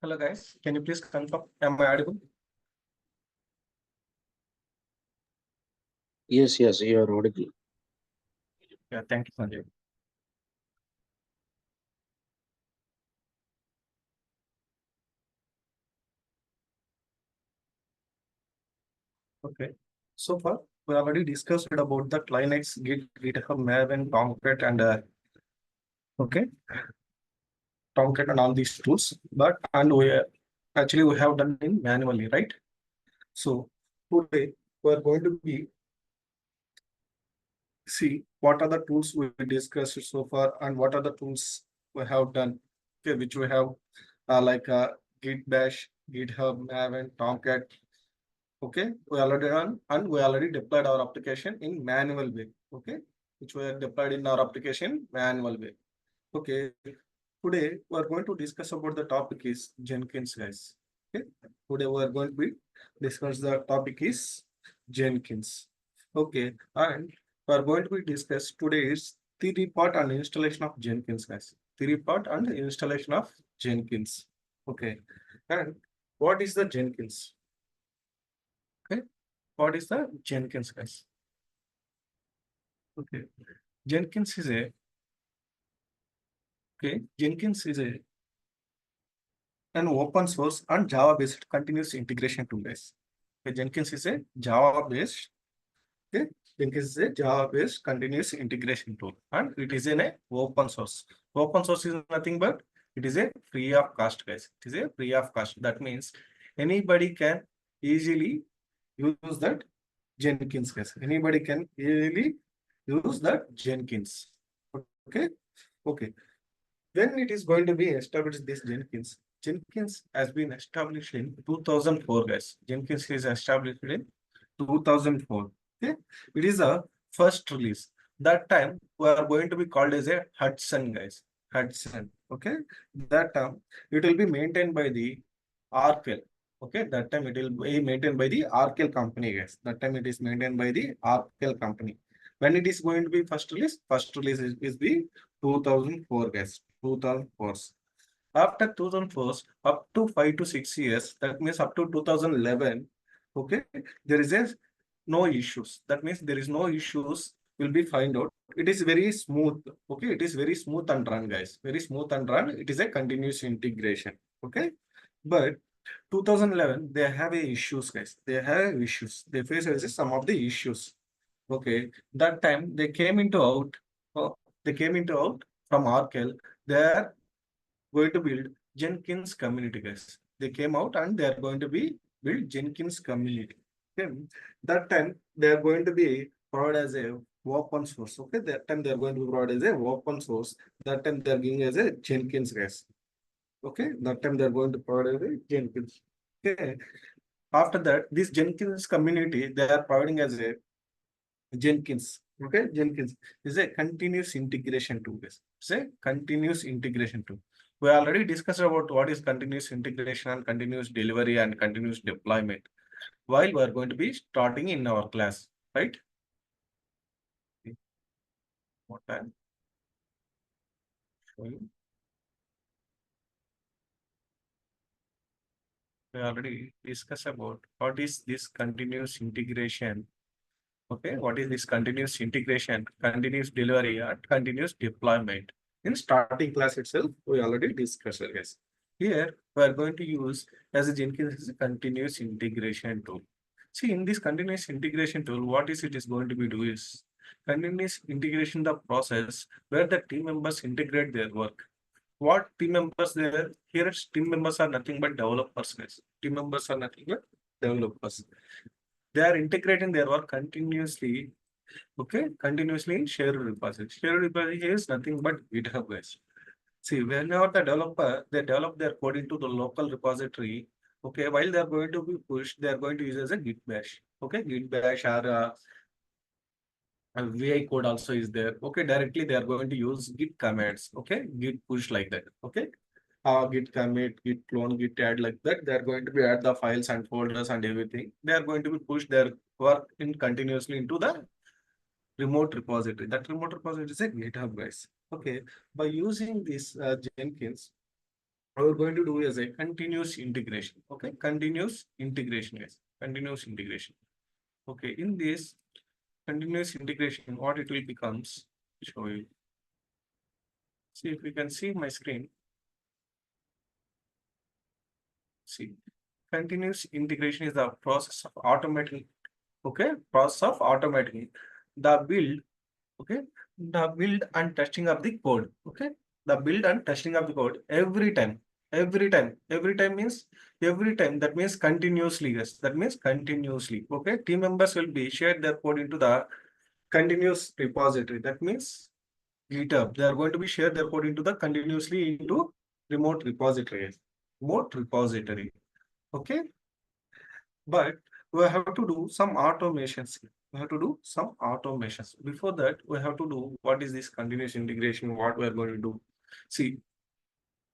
Hello guys, can you please confirm? Am I audible? Yes, you are audible. Yeah, thank you, Sanjay. Okay. So far, we already discussed about the Linux, Git, GitHub, Maven, Tomcat, and okay, Tomcat and all these tools. But actually we have done in manually, right? So today we are going to be see what are the tools we discussed so far and what are the tools we have done. Okay, which we have like Git Bash, GitHub, Maven, Tomcat. Okay, we already run and we already deployed our application in manual way. Okay, which we are deployed in our application manual way. Okay, today we are going to discuss about the topic is Jenkins, guys. Okay, today we are going to be discuss the topic is Jenkins. Okay, and we are going to be discuss today is theory part and installation of Jenkins, guys. Theory part and installation of Jenkins. Okay, and what is the Jenkins? Okay, what is the Jenkins, guys? Okay, Jenkins is a Jenkins is an open source and Java based continuous integration tool, guys. Okay, Jenkins is a Java based. Okay, Jenkins is a Java based continuous integration tool, and it is in a open source. Open source is nothing but it is a free of cost, guys. It is a free of cost. That means anybody can easily use that Jenkins, guys. Anybody can easily use that Jenkins. Okay, okay. When it is going to be established, this Jenkins? Jenkins has been established in 2004, guys. Jenkins is established in 2004. Okay, it is a first release. That time we are going to be called as a Hudson, guys. Hudson. Okay, that time it will be maintained by the Arkel. Okay, that time it will be maintained by the Arkel company, guys. That time it is maintained by the Arkel company. When it is going to be first release? First release is the 2004, guys. 2004. After 2004, up to 5 to 6 years, that means up to 2011, okay, there is a no issues. That means there is no issues will be find out. It is very smooth. Okay, it is very smooth and run, guys. Very smooth and run. It is a continuous integration. Okay, but 2011 they have a issues, guys. They have issues. They face some of the issues. Okay, that time they came into out. They came into out from Arkel. They are going to build Jenkins community, guys. They came out and they are going to be build Jenkins community. Okay. That time they are going to be provided as a open source. Okay, that time they are going to be provided as a open source. That time they are giving as a Jenkins, guys. Okay, that time they are going to provide as a Jenkins. Okay. After that, this Jenkins community they are providing as a Jenkins. Okay, Jenkins is a continuous integration tool. Guys. It's a continuous integration tool. We already discussed about what is continuous integration and continuous delivery and continuous deployment while we are going to be starting in our class, right? What time? Showing. We already discussed about what is this continuous integration. Okay, what is this continuous integration, continuous delivery, and continuous deployment? In starting class itself, we already discussed it, guys. Here, we are going to use as a Jenkins as a continuous integration tool. See, in this continuous integration tool, what is it is going to be do is continuous integration the process where the team members integrate their work. What team members there? Here, team members are nothing but developers, guys. Team members are nothing but developers. They are integrating their work continuously. Okay, continuously in shared repository. Shared repository is nothing but GitHub, guys. See, whenever the developer they develop their code into the local repository, okay, while they are going to be pushed, they are going to use as a Git bash. Okay, Git bash or VI code also is there. Okay, directly they are going to use Git commands. Okay, Git push like that. Okay, Git commit, Git clone, Git add like that. They are going to be add the files and folders and everything. They are going to be push their work in continuously into the remote repository. That remote repository is a GitHub, guys. Okay, by using this Jenkins, we're going to do is a continuous integration. Okay, continuous integration, guys. Continuous integration. Okay, in this continuous integration, what it will becomes, show you. See if you can see my screen. See, continuous integration is the process of automating. Okay, process of automating the build. Okay, the build and testing of the code. Okay, the build and testing of the code every time means every time, that means continuously. Yes, that means continuously. Okay, team members will be shared their code into the continuous repository. That means GitHub. They are going to be share their code into the continuously into remote repository. Remote repository. Okay, but we have to do some automations. We have to do some automations. Before that, we have to do what is this continuous integration, what we are going to do. See,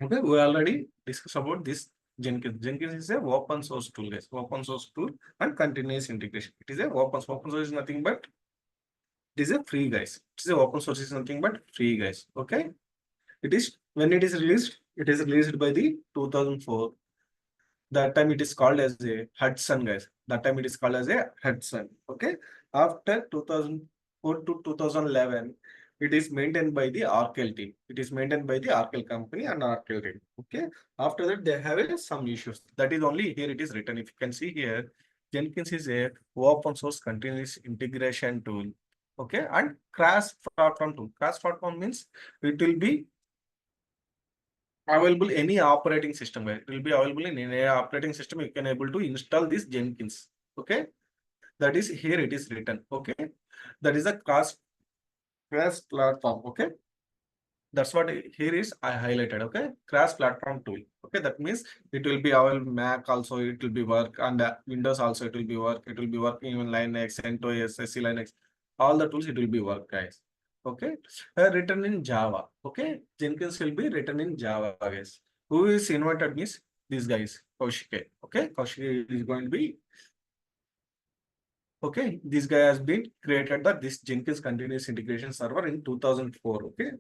okay, we already discussed about this Jenkins. Jenkins is a open source tool, guys. Open source tool and continuous integration. It is a open source is nothing but it is a free, guys. It is a open source is nothing but free, guys. Okay. It is when it is released by the 2004. That time it is called as a Hudson, guys. That time it is called as a Hudson. Okay. After 2004 to 2011, it is maintained by the Arkel team. It is maintained by the Arkel company and Arkel team. Okay. After that, they have some issues. That is only here it is written. If you can see here, Jenkins is a open source continuous integration tool. Okay. And crash platform tool. Crash platform means it will be available any operating system, where it will be available in any operating system. You can able to install this Jenkins. Okay, that is here it is written. Okay, that is a crash platform. Okay, that's what here is I highlighted. Okay, crash platform tool. Okay, that means it will be available Mac also, it will be work, and Windows also it will be work. It will be working in Linux, CentOS, SC Linux, all the tools it will be work, guys. Okay, written in Java. Okay, Jenkins will be written in Java, guys. Who is invented means these guys, Kaushik. Okay, Kaushik is going to be. Okay, this guy has been created this Jenkins continuous integration server in 2004. Okay,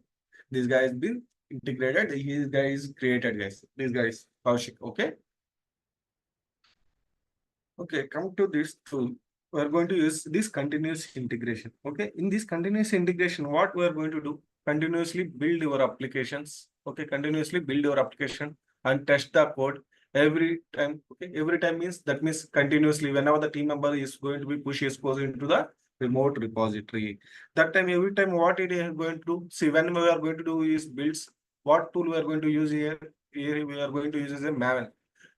this guy has been integrated. This guy is created, guys. This guy is Kaushik. Okay. Okay, come to this tool. We are going to use this continuous integration. Okay, in this continuous integration, what we are going to do? Continuously build your applications. Okay, continuously build your application and test the code every time. Okay, every time means that means continuously. Whenever the team member is going to be push his code into the remote repository, that time every time what it is going to do? See, when we are going to do is builds. What tool we are going to use here? Here we are going to use as a Maven.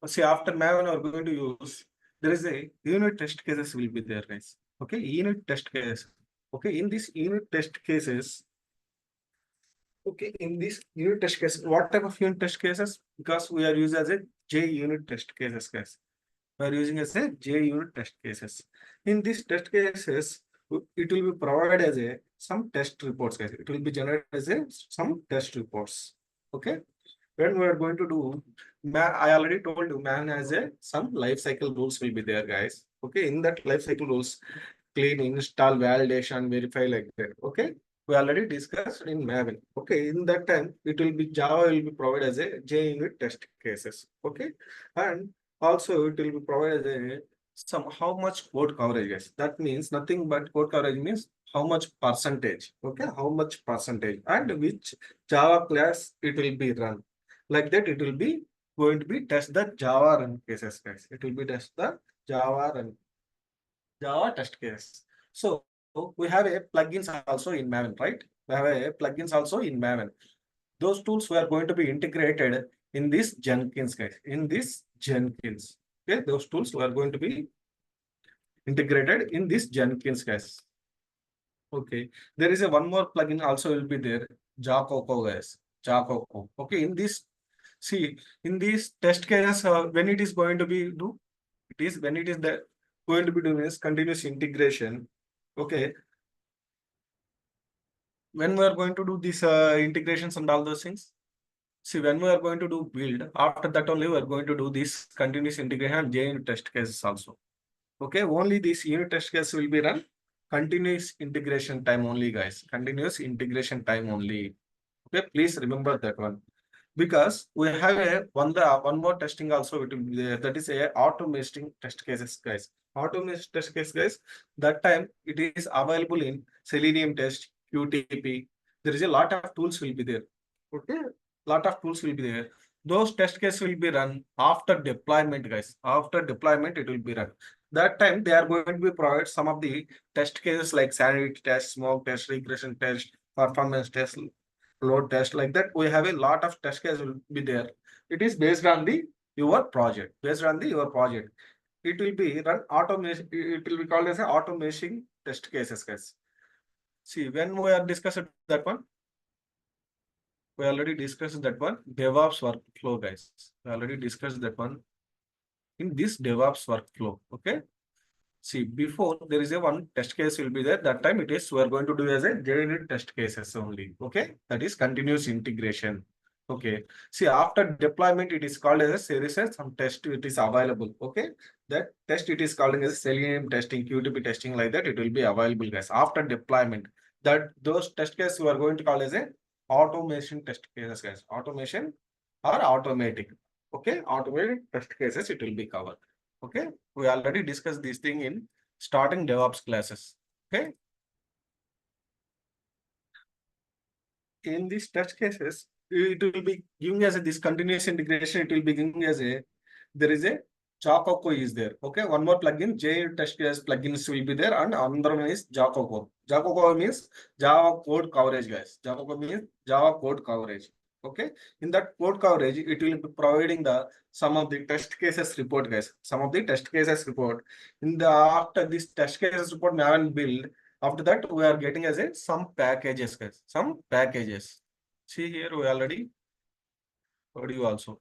See, after Maven, we are going to use there is a unit test cases will be there, guys. Okay, unit test case. Okay, in this unit test cases, okay, in this unit test case, what type of unit test cases? Because we are using as a J unit test cases, guys. We are using as a J unit test cases. In these test cases, it will be provided as a some test reports, guys. It will be generated as a some test reports. Okay, when we are going to do I already told you man has a some life cycle rules will be there, guys. Okay, in that life cycle rules, clean, install, validation, verify, like that. Okay, we already discussed in Maven. Okay, in that time it will be Java will be provided as a J unit test cases. Okay, and also it will be provided as a some how much code coverage is. That means nothing but code coverage means how much percentage. Okay, how much percentage and which Java class it will be run. Like that, it will be going to be test the Java run cases, guys. It will be test the Java run Java test case. So we have a plugins also in Maven, right? We have a plugins also in Maven. Those tools were going to be integrated in this Jenkins, guys. In this Jenkins, okay, those tools were going to be integrated in this Jenkins, guys. Okay, there is a one more plugin also will be there, Jacoco, guys. Jacoco. Okay, in this, see, in these test cases, when it is going to be do, it is when it is the going to be doing is continuous integration. Okay, when we are going to do these integrations and all those things, see, when we are going to do build, after that only we are going to do this continuous integration and JUnit test cases also. Okay, only this unit test case will be run continuous integration time only, guys. Continuous integration time only. Okay, please remember that one. because we have one more testing also it will be there, that is a automation test cases, guys. Automation test case, guys, that time it is available in Selenium test, QTP. There is a lot of tools will be there. Okay, lot of tools will be there. Those test cases will be run after deployment, guys. After deployment, it will be run. That time they are going to be provide some of the test cases like sanity test, smoke test, regression test, performance test, load test, like that. We have a lot of test cases will be there. It is based on the your project. Based on the your project, it will be run automation. It will be called as a automation test cases, guys. See, when we are discussing that one, we already discussed that one. DevOps workflow, guys. We already discussed that one in this DevOps workflow. Okay. See, before there is a one test case will be there. That time it is we are going to do as a generic test cases only. Okay, that is continuous integration. Okay. See, after deployment, it is called as a series as some test. It is available. Okay, that test it is called as Selenium testing, QTP testing, like that. It will be available, guys. After deployment, that those test cases we are going to call as a automation test cases, guys. Automation or automatic. Okay, automated test cases it will be covered. Okay, we already discussed this thing in starting DevOps classes. Okay, in these test cases, it will be giving as a this continuous integration. It will be giving as a there is a Jacoco is there. Okay, one more plugin J test case plugins will be there, and another one is Jacoco. Jacoco means Java code coverage, guys. Jacoco means Java code coverage. Okay, in that code coverage, it will be providing the some of the test cases report, guys. Some of the test cases report. In the after this test cases report, we haven't built. After that, we are getting as a some packages, guys. Some packages. See here, we already told you also.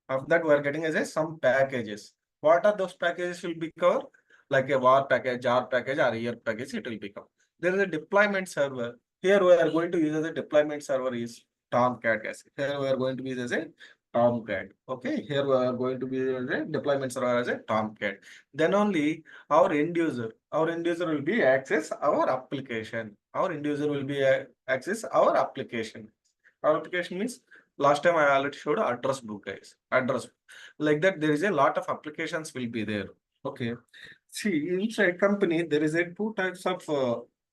After that, we are getting as a some packages. What are those packages will be covered? Like a war package, jar package, or year package, it will become. There is a deployment server. Here we are going to use as a deployment server is Tomcat, guys. Here we are going to use as a Tomcat. Okay, here we are going to be as a deployment server as a Tomcat. Then only our end user will be access our application. Our end user will be access our application. Our application means last time I already showed address book, guys. Address like that. There is a lot of applications will be there. Okay. See, inside company there is a two types of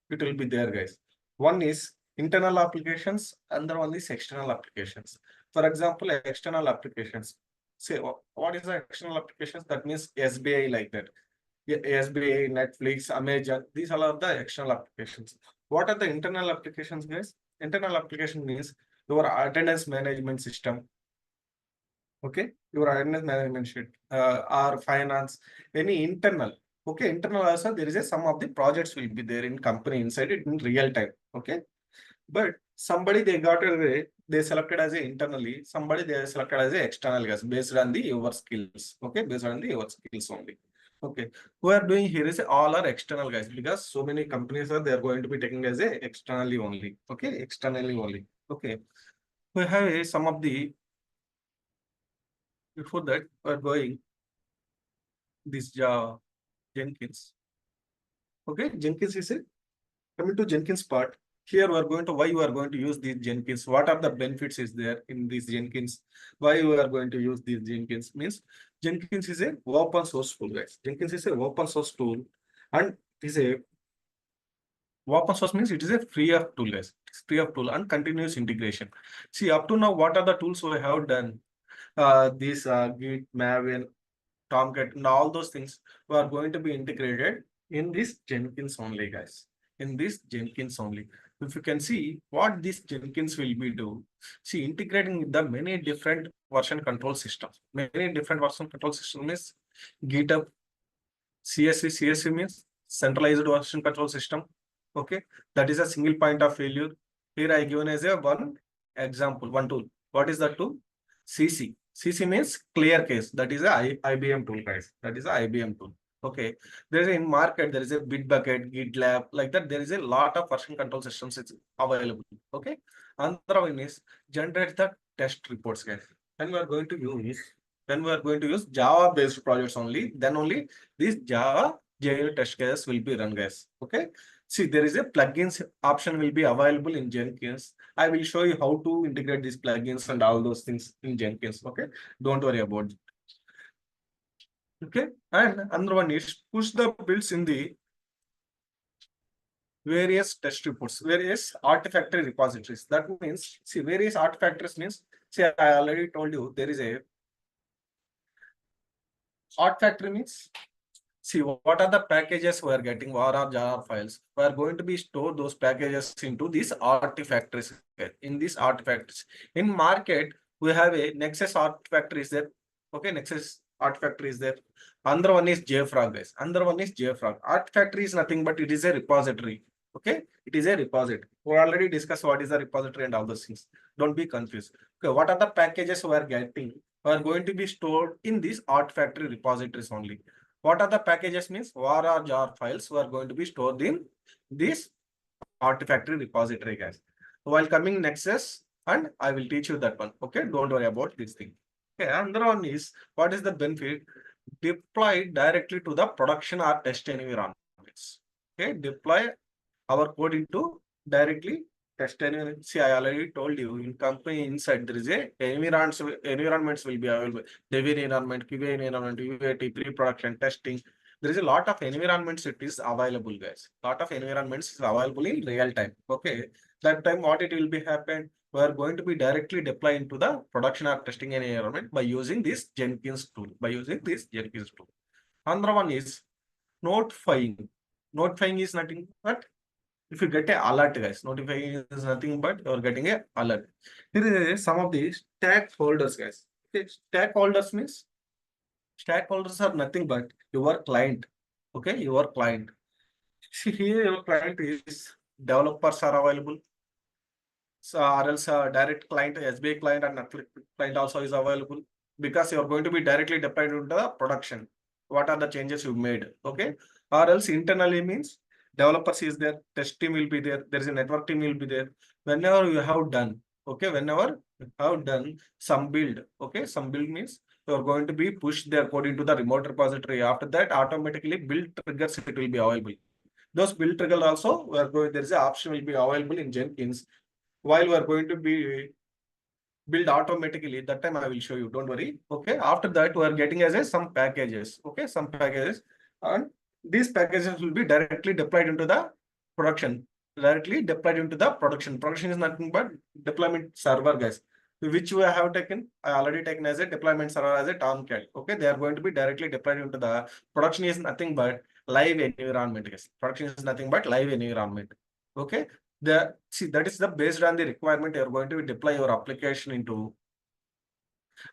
it will be there, guys. One is internal applications, another one is external applications. For example, external applications. Say what is the external applications? That means SBI, like that. Yeah, SBI, Netflix, Amazon. These all are the external applications. What are the internal applications, guys? Internal application means your attendance management system. Okay, your attendance management sheet or finance, any internal. Okay, internal also there is a some of the projects will be there in company inside it in real time. Okay, but somebody they got a they selected as a internally, somebody they selected as a external, guys, based on the your skills. Okay, based on the your skills only. Okay, we are doing here is all are external, guys, because so many companies are they are going to be taking as a externally only. Okay, externally only. Okay, we have some of the before that we are going this Jenkins. Okay, Jenkins is it. Coming to Jenkins part. Here we are going to why you are going to use these Jenkins. What are the benefits is there in this Jenkins? Why you are going to use these Jenkins means Jenkins is a open source tool, guys. Jenkins is a open source tool, and it is a open source means it is a free of tool, guys. It's free of tool and continuous integration. See, up to now, what are the tools we have done? These Git, Maven, Tomcat, and all those things were going to be integrated in this Jenkins only, guys. In this Jenkins only. If you can see what this Jenkins will be do, see integrating with the many different version control systems. Many different version control systems is GitHub, CSV means centralized version control system. Okay, that is a single point of failure. Here I given as a one example, one tool. What is that tool? CC. CC means clear case. That is a IBM tool, guys. That is a IBM tool. Okay. There is in market, there is a Bitbucket, GitLab, like that. There is a lot of version control systems it's available. Okay. Another one is generate the test reports, guys. When we are going to use, when we are going to use Java based projects only, then only these Java JUnit test cases will be run, guys. Okay. See, there is a plugins option will be available in Jenkins. I will show you how to integrate these plugins and all those things in Jenkins. Okay, don't worry about it. Okay, and another one is push the builds in the various test reports, various artifactory repositories. That means, see, various artifactories means, see, I already told you there is a artifactory means, see, what are the packages we are getting, what are jar files? We are going to be store those packages into these artifactories. In these artifactories, in market, we have a Nexus artifactory is there. Okay, Nexus artifactory is there. Another one is JFrog, guys. Another one is JFrog. Artifactory is nothing but it is a repository. Okay, it is a repository. We already discussed what is the repository and all those things. Don't be confused. Okay, what are the packages we are getting? We are going to be stored in these artifactory repositories only. What are the packages means? What are jar files we are going to be stored in this artifactory repository, guys. While coming Nexus, and I will teach you that one. Okay, don't worry about this thing. Okay, another one is what is the benefit? Deploy directly to the production or test environments. Okay, deploy our code into directly test environment. See, I already told you in company inside there is a environments will be available. Dev environment, QA environment, UAT, pre-production testing. There is a lot of environments it is available, guys. Lot of environments is available in real time. Okay, that time what it will be happen? We are going to be directly deploy into the production or testing environment by using this Jenkins tool. Another one is notifying. Notifying is nothing but if you get a alert, guys, notifying is nothing but you're getting a alert. Here is some of the stakeholders, guys. Okay, stakeholders means stakeholders are nothing but your client. Okay, your client. See here, your client is developers are available. So or else direct client, SBI client and Netflix client also is available because you are going to be directly deployed into the production. What are the changes you made? Okay, or else internally means developers is there, test team will be there, there is a network team will be there. Whenever you have done, okay, whenever you have done some build, okay, some build means you are going to be push their code into the remote repository. After that, automatically build triggers it will be available. Those build trigger also we are going, there is an option will be available in Jenkins while we are going to be build automatically. That time I will show you, don't worry. Okay, after that we are getting as a some packages. Okay, some packages, and these packages will be directly deployed into the production. Production is nothing but deployment server, guys, which we have taken. I already taken as a deployment server as a Tomcat. Okay, they are going to be directly deployed into the production is nothing but live environment, guys. Production is nothing but live environment. Okay, see that is the based on the requirement you are going to deploy your application into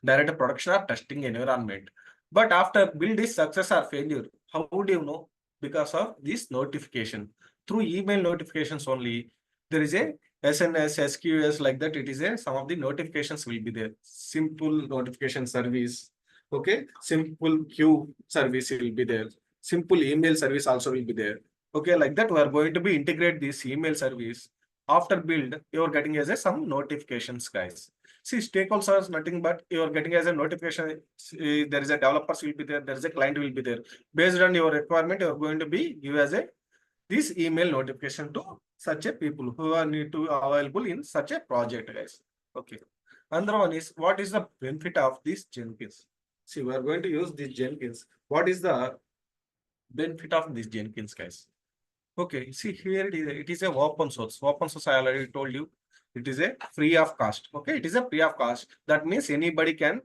direct production or testing environment. But after build is success or failure, how would you know? Because of this notification through email notifications only. There is a SNS, SQS like that. It is a some of the notifications will be there. Simple notification service. Okay, simple queue service will be there. Simple email service also will be there. Okay, like that we are going to be integrate this email service. After build, you are getting as a some notifications, guys. See, stakeholders is nothing but you are getting as a notification. There is a developers will be there. There is a client will be there. Based on your requirement, you are going to be give as a this email notification to such a people who are need to available in such a project, guys. Okay. Another one is what is the benefit of this Jenkins? See, we are going to use this Jenkins. What is the benefit of this Jenkins, guys? Okay, see here it is a open source. Open source, I already told you, it is a free of cost. Okay, it is a free of cost. That means anybody can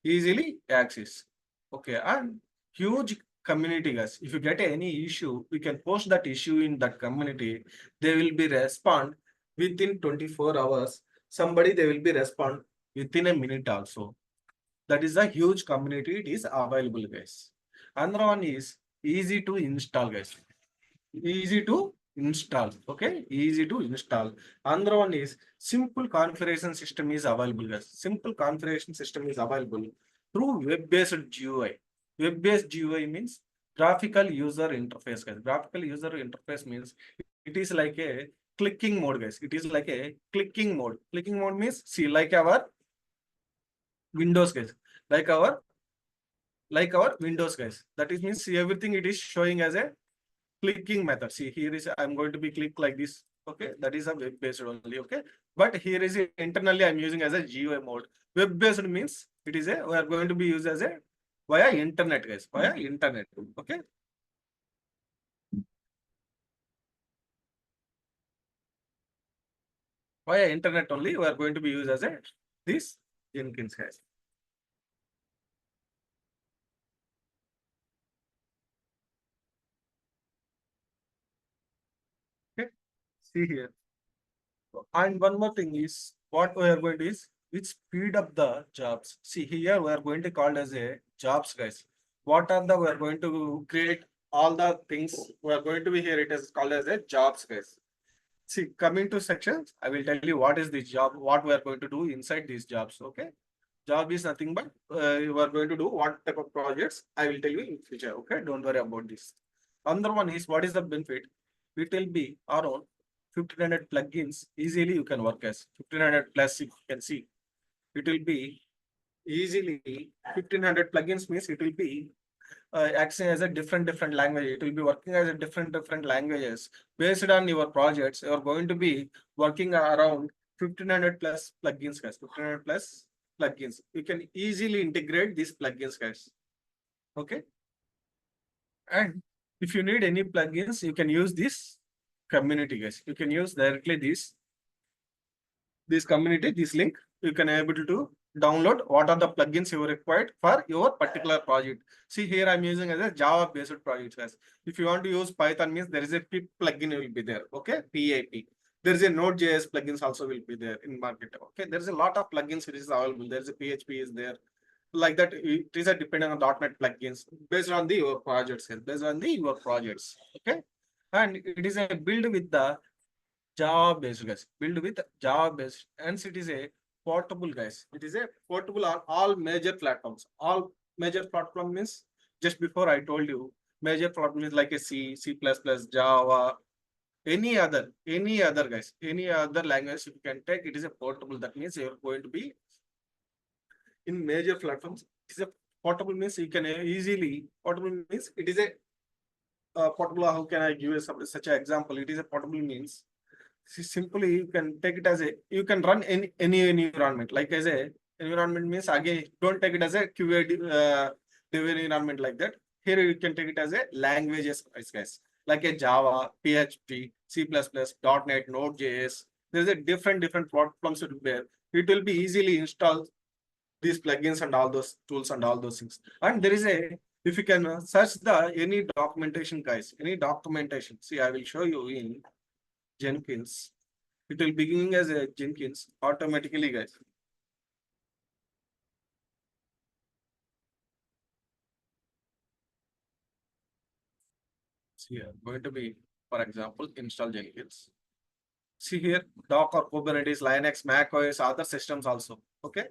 easily access. Okay, and huge community, guys. If you get any issue, we can post that issue in that community. They will be respond within 24 hours. Somebody they will be respond within a minute also. That is a huge community. It is available, guys. Another one is easy to install, guys. Easy to install. Okay, easy to install. Another one is simple configuration system is available, guys. Simple configuration system is available through web-based GUI. Web-based GUI means graphical user interface, guys. Graphical user interface means it is like a clicking mode, guys. It is like a clicking mode. Clicking mode means see like our Windows, guys. Like our Windows, guys. That is means everything it is showing as a clicking method. See, here is I'm going to be click like this. Okay, that is a web based only. Okay, but here is internally I'm using as a GUI mode. Web based means it is a we are going to be used as a via internet, guys, via internet. Okay, via internet only we are going to be used as a this Jenkins, guys. Okay, see here. And one more thing is what we are going to is it speed up the jobs. See here we are going to call as a jobs, guys. What are the we are going to create all the things we are going to be here. It is called as a jobs, guys. See, coming to sections, I will tell you what is the job, what we are going to do inside these jobs. Okay, job is nothing but you are going to do what type of projects. I will tell you in future. Okay, don't worry about this. Another one is what is the benefit? It will be around 1500 plugins. Easily you can work as 1500 plus. You can see it will be easily 1500 plugins means it will be acting as a different language. It will be working as a different languages based on your projects. You are going to be working around 1500 plus plugins, guys. 1500 plus plugins. You can easily integrate these plugins, guys. Okay. And if you need any plugins, you can use this community, guys. You can use directly this community, this link. You can able to download what are the plugins you required for your particular project. See here I'm using as a Java based project, guys. If you want to use Python means there is a pip plugin will be there. Okay, PAP. There is a Node.js plugins also will be there in market. Okay, there is a lot of plugins which is available. There is a PHP is there. Like that, it is a depending on .NET plugins based on the your projects, based on the your projects. Okay, and it is a build with the Java based, guys. Build with Java based, and it is a portable, guys. It is a portable on all major platforms. All major platform means just before I told you major platform is like a C, C++, Java, any other guys, any other language you can take. It is a portable. That means you're going to be in major platforms. It is a portable means you can easily portable means it is a portable. How can I give you such an example? It is a portable means simply you can take it as a you can run any environment like as a environment means again don't take it as a QA driven environment like that. Here you can take it as a languages, guys, like a Java, PHP, C++, .NET, Node.js. There's a different platforms to bear. It will be easily installed these plugins and all those tools and all those things. And there is a if you can search the any documentation, guys, any documentation. See, I will show you in Jenkins. It will beginning as a Jenkins automatically, guys. See here, going to be, for example, install Jenkins. See here, Docker, Kubernetes, Linux, Mac OS, other systems also. Okay.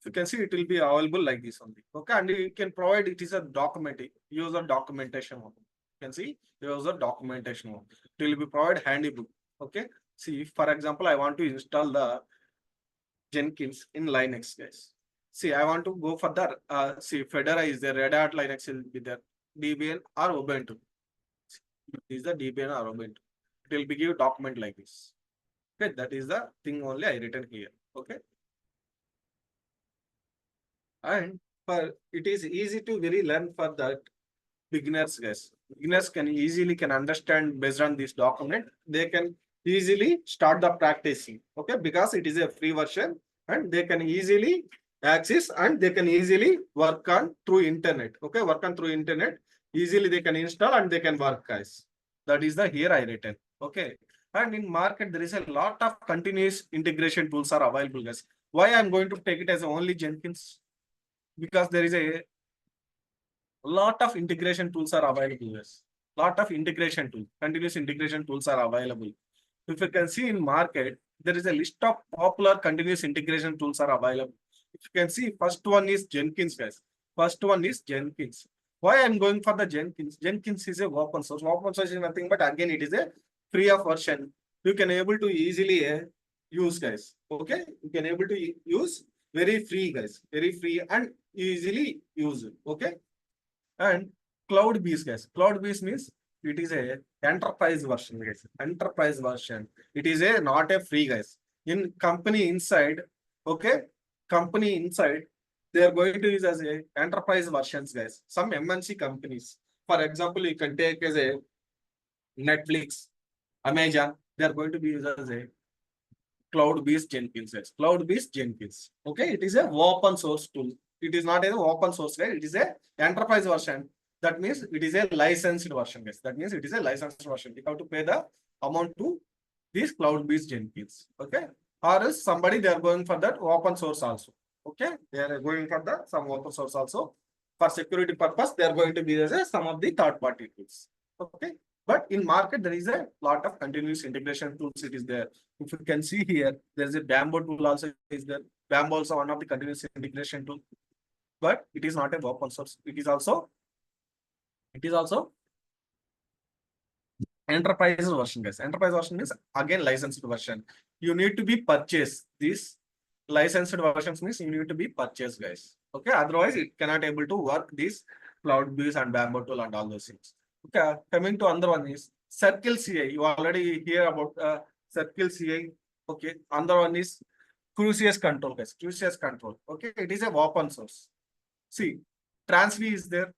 You can see it will be available like this only. Okay. And you can provide it is a document, user documentation one. You can see user documentation one. It will be provide handy book. Okay. See, for example, I want to install the Jenkins in Linux, guys. See, I want to go for the see Fedora is there, Red Hat Linux will be there, Debian or Ubuntu. Is the Debian or Ubuntu. It will be give document like this. Okay, that is the thing only I written here. Okay, and for it is easy to very learn for that beginners, guys. Beginners can easily can understand based on this document. They can easily start the practicing. Okay, because it is a free version and they can easily access and they can easily work on through internet. Okay, work on through internet. Easily they can install and they can work, guys. That is the here I written. Okay. And in market, there is a lot of continuous integration tools are available, guys. Why I'm going to take it as only Jenkins? Because there is a lot of integration tools are available. Yes. Lot of integration tools, continuous integration tools are available. If you can see in market, there is a list of popular continuous integration tools are available. If you can see, first one is Jenkins, guys. First one is Jenkins. Why I'm going for the Jenkins? Jenkins is a open source. Open source is nothing but again it is a free of version. You can able to easily use, guys. Okay, you can able to use very free, guys. Very free and easily use it. Okay. And cloud base, guys. Cloud base means it is a enterprise version, guys. Enterprise version. It is a not a free, guys. In company inside, okay, company inside, they are going to use as a enterprise versions, guys. Some MNC companies, for example, you can take as a Netflix, Amazon, they are going to be used as a cloud-based Jenkins. Yes. Cloud-based Jenkins. Okay, it is a open source tool. It is not an open source, right? It is a enterprise version. That means it is a licensed version. Yes. That means it is a licensed version. You have to pay the amount to this cloud-based Jenkins. Okay. Or else somebody they are going for that open source also. Okay. They are going for the some open source also. For security purpose, they are going to be as a, some of the third-party tools. Okay. But in market, there is a lot of continuous integration tools. It is there. If you can see here, there is a Bamboo tool also is there. Bamboo also one of the continuous integration tool, but it is not a open source. It is also enterprise version, guys. Enterprise version is again licensed version. You need to be purchased. These licensed versions means you need to be purchased, guys. Okay, otherwise it cannot able to work these cloud bees and Bamboo tool and all those things. Okay, coming to another one is Circle CI. You already hear about Circle CI. Okay, another one is Crucius control, guys. Crucius control. Okay, it is a open source. See, Transv is there.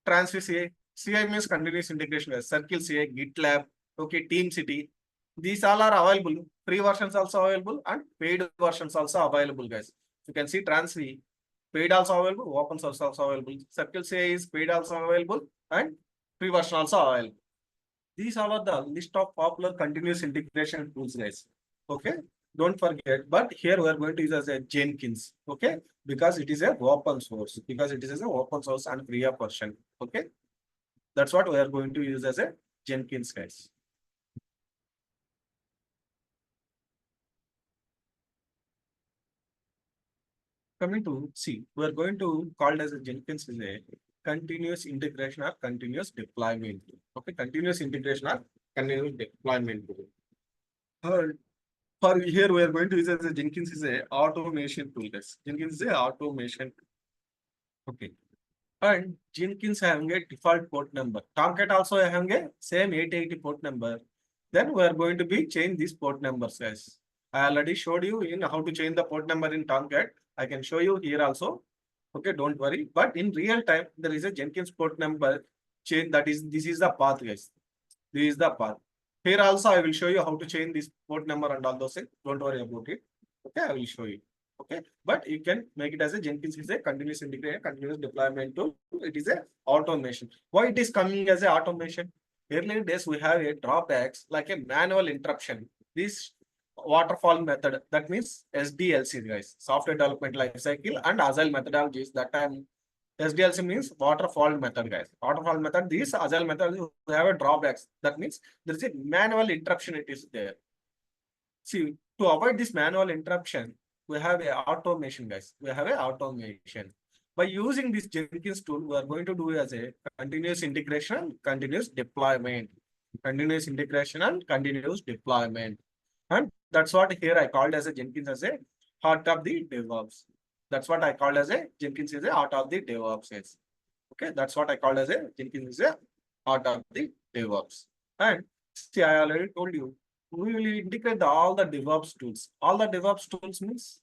Transv CI. CI means continuous integration, guys. Circle CI, GitLab, okay, Team City. These all are available. Free versions also available and paid versions also available, guys. You can see Transv, paid also available, open source also available. Circle CI is paid also available and free version also available. These all are the list of popular continuous integration tools, guys. Okay, don't forget. But here we are going to use as a Jenkins. Okay, because it is a open source. Because it is a open source and free of version. Okay, that's what we are going to use as a Jenkins, guys. Coming to see, we are going to call as a Jenkins is a continuous integration or continuous deployment. Okay, continuous integration or continuous deployment. For here, we are going to use as a Jenkins is a automation tool, guys. Jenkins is a automation. Okay. And Jenkins having a default port number. Tomcat also having a same 880 port number. Then we are going to be change these port numbers, guys. I already showed you in how to change the port number in Tomcat. I can show you here also. Okay, don't worry. But in real time, there is a Jenkins port number change. This is the path, guys. This is the path. Here also, I will show you how to change this port number and all those things. Don't worry about it. Okay, I will show you. Okay, but you can make it as a Jenkins is a continuous integration, continuous deployment tool. It is a automation. Why it is coming as a automation? Earlier days we have a drawbacks like a manual interruption. This waterfall method, that means SDLC, guys, software development lifecycle and agile methodologies. That time SDLC means waterfall method, guys. Waterfall method, these agile methods have a drawbacks. That means there is a manual interruption. It is there. See, to avoid this manual interruption, we have a automation, guys. We have a automation. By using this Jenkins tool, we are going to do as a continuous integration, continuous deployment, continuous integration and continuous deployment. And that's what here I called as a Jenkins as a heart of the DevOps. That's what I called as a Jenkins is a heart of the DevOps. Yes. Okay, that's what I called as a Jenkins is a heart of the DevOps. And see, I already told you, we will integrate all the DevOps tools. All the DevOps tools means,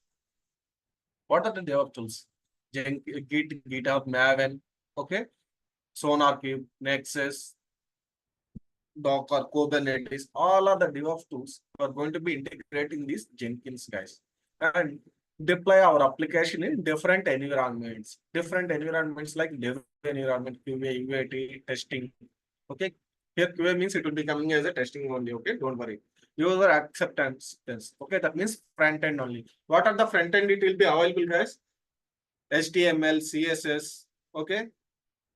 what are the DevOps tools? Git, GitHub, Maven, okay, SonarQube, Nexus, Docker, Kubernetes, all are the DevOps tools are going to be integrating these Jenkins, guys, and deploy our application in different environments. Different environments like dev environment, QA, UAT, testing. Okay, here QA means it will be coming as a testing only. Okay, don't worry. User acceptance test. Okay, that means front end only. What are the front end? It will be available, guys. HTML, CSS. Okay,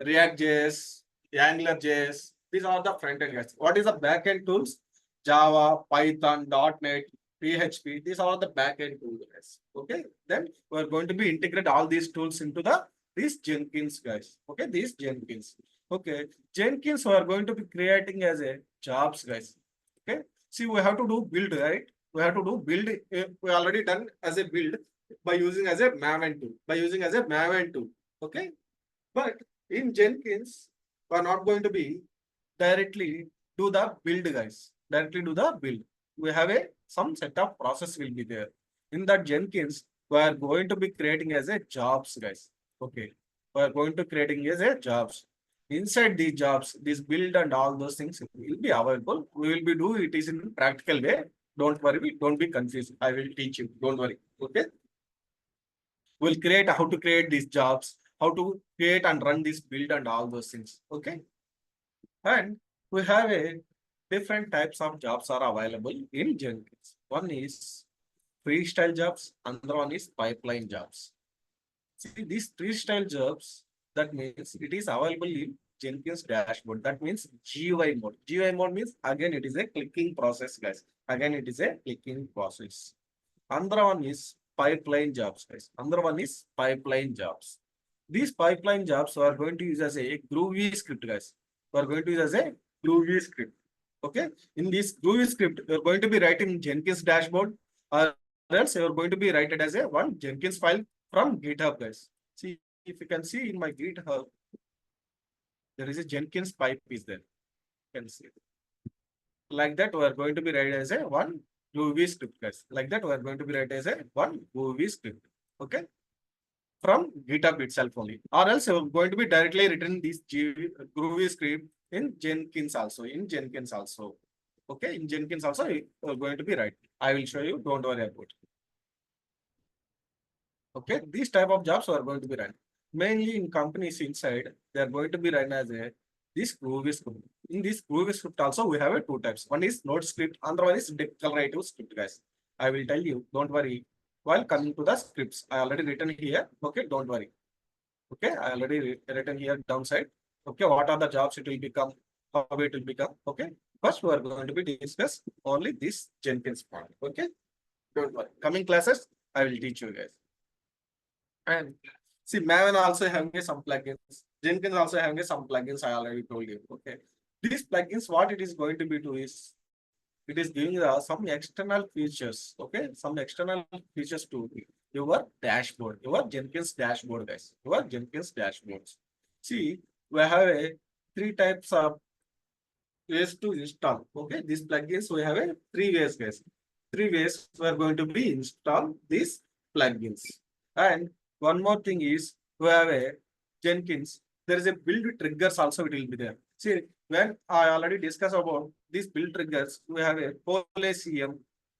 React.js, AngularJS. These are the front end, guys. What is the back end tools? Java, Python, .NET, PHP. These are the back end tools, guys. Okay, then we are going to be integrate all these tools into these Jenkins, guys. Okay, these Jenkins. Okay, Jenkins we are going to be creating as a jobs, guys. Okay, see, we have to do build, right? We have to do build. We already done as a build by using as a Maven tool. By using as a Maven tool. Okay, but in Jenkins, we are not going to be directly do the build, guys. Directly do the build. We have some set of process will be there. In that Jenkins, we are going to be creating as a jobs, guys. Okay. We are going to creating as a jobs. Inside these jobs, this build and all those things will be available. We will be do it is in practical way. Don't worry, don't be confused. I will teach you. Don't worry. Okay. We'll create how to create these jobs, how to create and run this build and all those things. Okay. And we have a different types of jobs are available in Jenkins. One is freestyle jobs, another one is pipeline jobs. See, these freestyle jobs, that means it is available in Jenkins dashboard. That means GUI mode. GUI mode means again it is a clicking process, guys. Again it is a clicking process. Another one is pipeline jobs, guys. Another one is pipeline jobs. These pipeline jobs are going to use as a Groovy script, guys. We are going to use as a Groovy script. Okay. In this Groovy script, you are going to be writing Jenkins dashboard, or else you are going to be write it as a one Jenkins file from GitHub, guys. See, if you can see in my GitHub, there is a Jenkins pipe is there. You can see. Like that, we are going to be write as a one Groovy script, guys. Like that, we are going to be write as a one Groovy script. Okay. From GitHub itself only. Or else you're going to be directly written this Groovy script in Jenkins also. In Jenkins also. Okay. In Jenkins also, you're going to be right. I will show you. Don't worry about it. Okay. These type of jobs are going to be run. Mainly in companies inside, they are going to be run as a this Groovy script. In this Groovy script also, we have a two types. One is node script, another one is declarative script, guys. I will tell you. Don't worry. While coming to the scripts, I already written here. Okay, don't worry. Okay, I already written here downside. Okay, what are the jobs it will become? How it will become? Okay, first we are going to be discuss only this Jenkins part. Okay, don't worry. Coming classes, I will teach you guys. And see, Maven also having some plugins. Jenkins also having some plugins. I already told you. Okay, these plugins, what it is going to be do is it is giving some external features. Okay, some external features to your dashboard, your Jenkins dashboard, guys. Your Jenkins dashboards. See, we have a three types of ways to install. Okay, these plugins we have a three ways, guys. Three ways we are going to be install these plugins. And one more thing is we have a Jenkins. There is a build triggers also it will be there. See, when I already discussed about these build triggers, we have a PoleCM.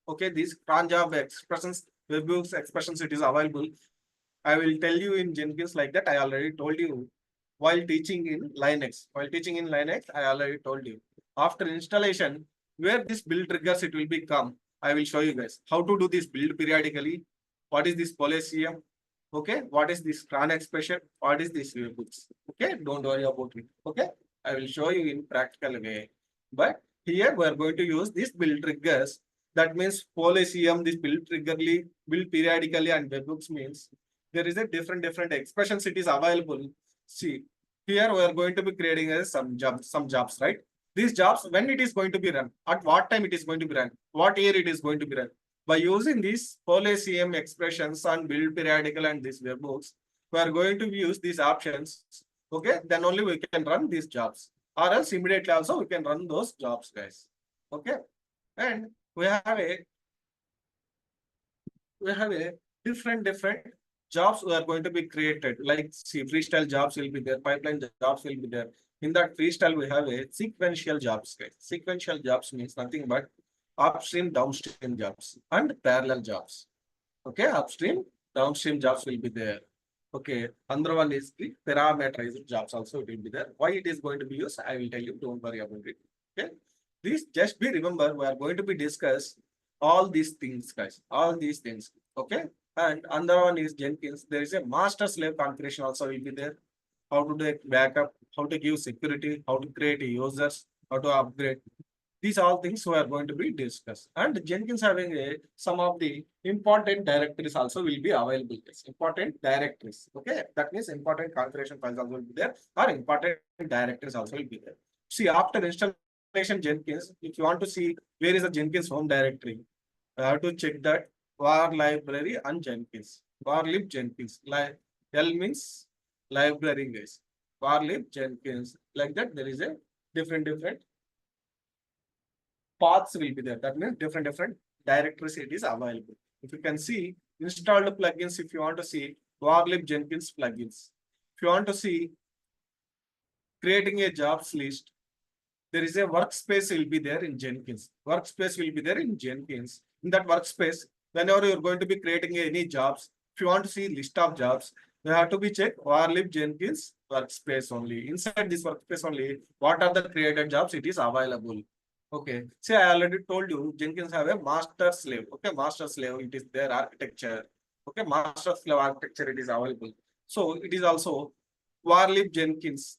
Okay, these cron job expressions, webhooks expressions, it is available. I will tell you in Jenkins like that. I already told you while teaching in Linux. While teaching in Linux, I already told you. After installation, where this build triggers it will become. I will show you guys how to do this build periodically. What is this PoleCM? Okay, what is this cron expression? What is this webhooks? Okay, don't worry about it. Okay. I will show you in practical way. But here we are going to use these build triggers. That means PoleCM, this build triggerly, build periodically, and webhooks means there is a different expressions it is available. See, here we are going to be creating some jobs, right? These jobs, when it is going to be run, at what time it is going to be run, what year it is going to be run. By using these PoleCM expressions and build periodical and these webhooks, we are going to use these options. Okay, then only we can run these jobs, or else immediately also we can run those jobs, guys. Okay, and we have a different jobs are going to be created. Like see, freestyle jobs will be there, pipeline jobs will be there. In that freestyle, we have a sequential jobs, guys. Sequential jobs means nothing but upstream, downstream jobs and parallel jobs. Okay, upstream, downstream jobs will be there. Okay, another one is the parameterized jobs also it will be there. Why it is going to be used, I will tell you. Don't worry about it. Okay, this just be remember we are going to be discuss all these things, guys. All these things. Okay, and another one is Jenkins. There is a master slave configuration also will be there. How to do backup, how to give security, how to create users, how to upgrade. These all things we are going to be discussed. And Jenkins having some of the important directories also will be available. Yes. Important directories. Okay. That means important configuration files also will be there, or important directories also will be there. See, after installation Jenkins, if you want to see where is the Jenkins home directory, I have to check that var library and Jenkins. Var lib Jenkins. L means library, guys. Var lib Jenkins. Like that, there is a different paths will be there. That means different directories it is available. If you can see installed plugins, if you want to see warlib Jenkins plugins, if you want to see creating a jobs list, there is a workspace will be there in Jenkins. Workspace will be there in Jenkins. In that workspace, whenever you're going to be creating any jobs, if you want to see list of jobs, you have to be check warlib Jenkins workspace only. Inside this workspace only, what are the created jobs it is available. Okay. See, I already told you Jenkins have a master slave. Okay, master slave, it is their architecture. Okay, master slave architecture, it is available. So it is also Warlib Jenkins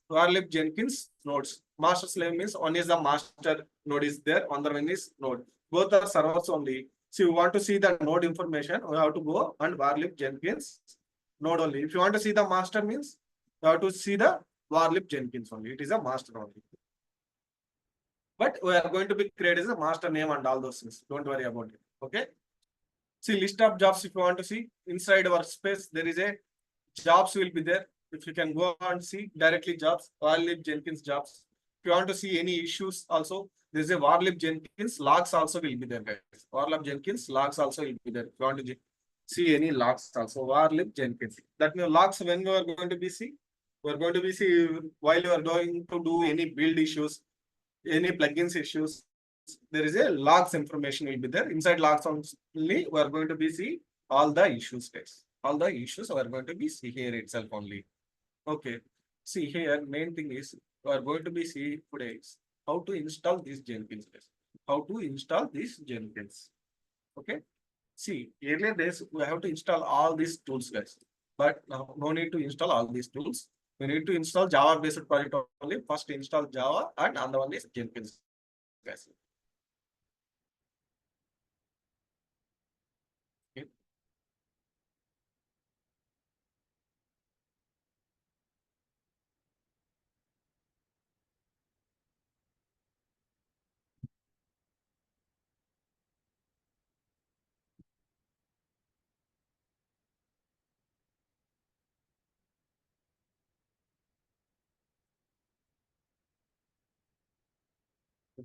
nodes. Master slave means one is the master node is there, other one is node. Both are servers only. So you want to see the node information, we have to go and Warlib Jenkins node only. If you want to see the master means, you have to see the Warlib Jenkins only. It is a master only. But we are going to be created as a master name and all those things. Don't worry about it. Okay. See list of jobs. If you want to see inside workspace, there is a jobs will be there. If you can go and see directly jobs, Warlib Jenkins jobs. If you want to see any issues also, there is a Warlib Jenkins logs also will be there, guys. Warlib Jenkins logs also will be there. If you want to see any logs also, Warlib Jenkins. That means logs when we are going to be see, we are going to be see while you are going to do any build issues, any plugins issues, there is a logs information will be there. Inside logs only, we are going to be see all the issues, guys. All the issues we are going to be see here itself only. Okay. See here, main thing is we are going to be see today is how to install this Jenkins, guys. How to install this Jenkins. Okay. See, earlier days we have to install all these tools, guys. But now no need to install all these tools. We need to install Java based project only. First install Java and another one is Jenkins, guys. Okay.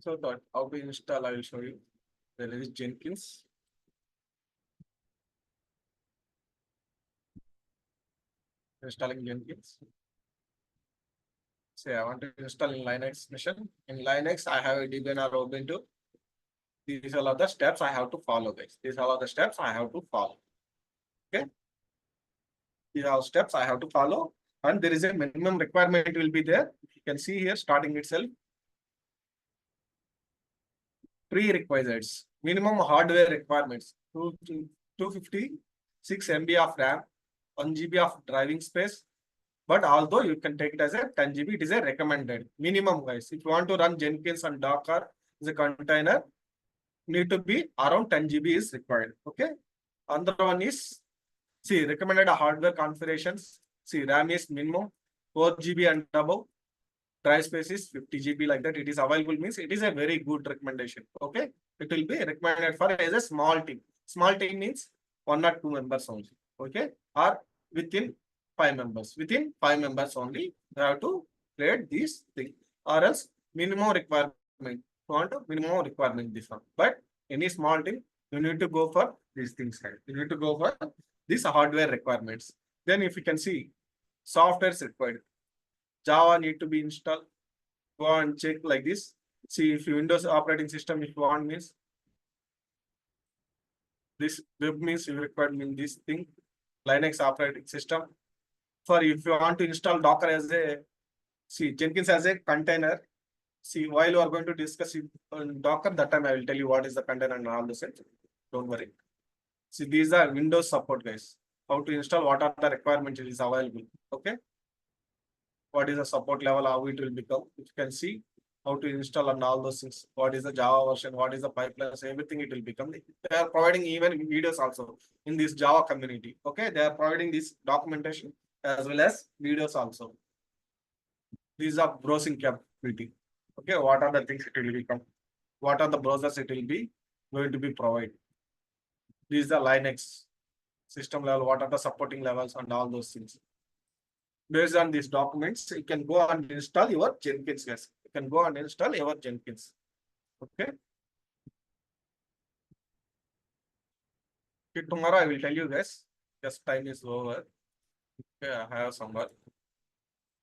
So that how to install, I will show you. There is Jenkins. Installing Jenkins. Say I want to install in Linux machine. In Linux, I have a Debian or Ubuntu. These are all the steps I have to follow, guys. These are all the steps I have to follow. Okay. These are all steps I have to follow. And there is a minimum requirement will be there. You can see here starting itself. Prerequisites. Minimum hardware requirements. 256 MB of RAM, 1 GB of driving space. But although you can take it as a 10 GB, it is a recommended minimum, guys. If you want to run Jenkins and Docker as a container, need to be around 10 GB is required. Okay. Another one is, see, recommended hardware configurations. See, RAM is minimum 4 GB and above. Drive space is 50 GB like that. It is available means it is a very good recommendation. Okay. It will be recommended for as a small team. Small team means 1 or 2 members only. Okay. Or within 5 members. Within 5 members only, you have to create this thing. Or else minimum requirement. Want a minimum requirement this one. But any small team, you need to go for these things. You need to go for these hardware requirements. Then if you can see, software is required. Java need to be installed. Go and check like this. See if Windows operating system, if you want means this web means you require mean this thing. Linux operating system. For if you want to install Docker as a, see Jenkins as a container. See, while you are going to discuss it on Docker, that time I will tell you what is the container and all this. Don't worry. See, these are Windows support, guys. How to install, what are the requirements it is available. Okay. What is the support level, how it will become. If you can see how to install and all those things. What is the Java version, what is the pipelines, everything it will become. They are providing even videos also in this Java community. Okay. They are providing this documentation as well as videos also. These are browsing capability. Okay, what are the things it will become? What are the browsers it will be going to be provided? These are Linux system level, what are the supporting levels and all those things. Based on these documents, you can go and install your Jenkins, guys. you can go and install your Jenkins. Okay. Okay, tomorrow I will tell you guys. Just time is over. Okay, I have some work.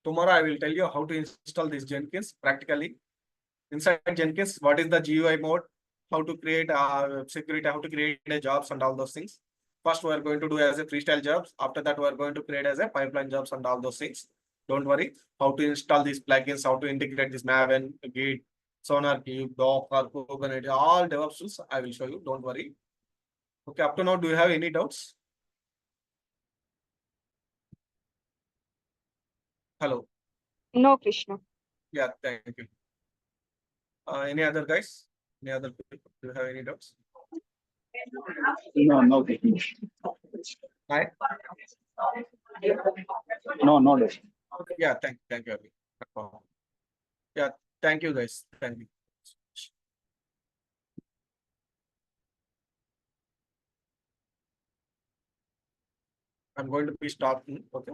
Tomorrow I will tell you how to install this Jenkins practically. Inside Jenkins, what is the GUI mode, how to create security, how to create a jobs and all those things. First, we are going to do as a freestyle jobs. After that, we are going to create as a pipeline jobs and all those things. Don't worry. How to install these plugins, how to integrate this Maven, Git, SonarQube, Docker, Kubernetes, all DevOps tools. I will show you. Don't worry. Okay. Up to now, do you have any doubts? Hello. No, Krishna. Yeah. Thank you. Any other guys? Any other people? Do you have any doubts? No, no, Hi. no, Dev. Yeah. Thank you, Abhi. Yeah. Thank you, guys. Thank you. I'm going to be stopping. Okay.